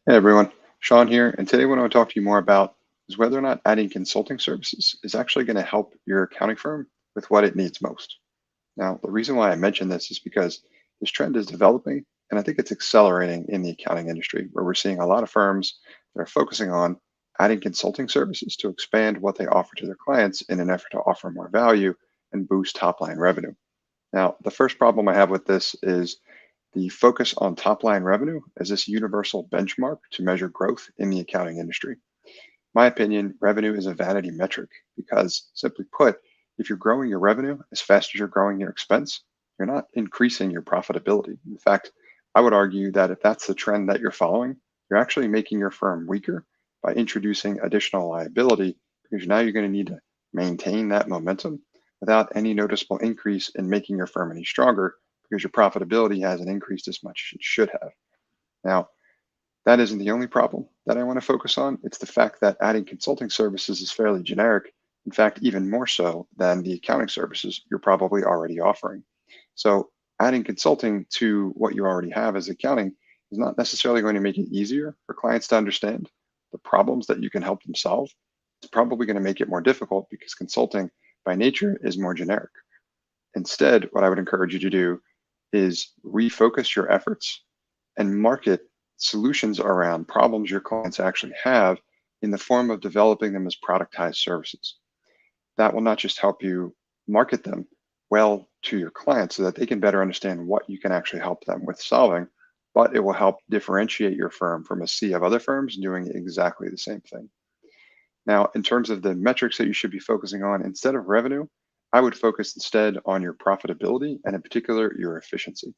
Hey everyone, Sean here, and today what I want to talk to you more about is whether or not adding consulting services is actually going to help your accounting firm with what it needs most. Now, the reason why I mention this is because this trend is developing, and I think it's accelerating in the accounting industry, where we're seeing a lot of firms that are focusing on adding consulting services to expand what they offer to their clients in an effort to offer more value and boost top line revenue. Now, the first problem I have with this is the focus on top line revenue as this universal benchmark to measure growth in the accounting industry. My opinion, revenue is a vanity metric because, simply put, if you're growing your revenue as fast as you're growing your expense, you're not increasing your profitability. In fact, I would argue that if that's the trend that you're following, you're actually making your firm weaker by introducing additional liability because now you're going to need to maintain that momentum without any noticeable increase in making your firm any stronger because your profitability hasn't increased as much as it should have. Now, that isn't the only problem that I want to focus on. It's the fact that adding consulting services is fairly generic. In fact, even more so than the accounting services you're probably already offering. So, adding consulting to what you already have as accounting is not necessarily going to make it easier for clients to understand the problems that you can help them solve. It's probably going to make it more difficult because consulting by nature is more generic. Instead, what I would encourage you to do is refocus your efforts and market solutions around problems your clients actually have in the form of developing them as productized services. That will not just help you market them well to your clients so that they can better understand what you can actually help them with solving, but it will help differentiate your firm from a sea of other firms doing exactly the same thing. Now, in terms of the metrics that you should be focusing on, instead of revenue, I would focus instead on your profitability and in particular your efficiency.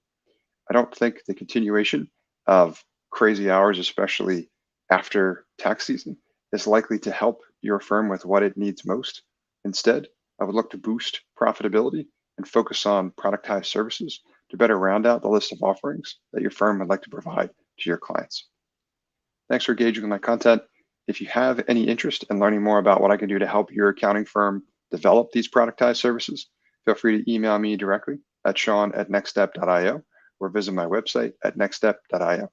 I don't think the continuation of crazy hours, especially after tax season, is likely to help your firm with what it needs most. Instead, I would look to boost profitability and focus on productized services to better round out the list of offerings that your firm would like to provide to your clients. Thanks for engaging with my content. If you have any interest in learning more about what I can do to help your accounting firm develop these productized services, feel free to email me directly at sean@nextstep.io or visit my website at nextstep.io.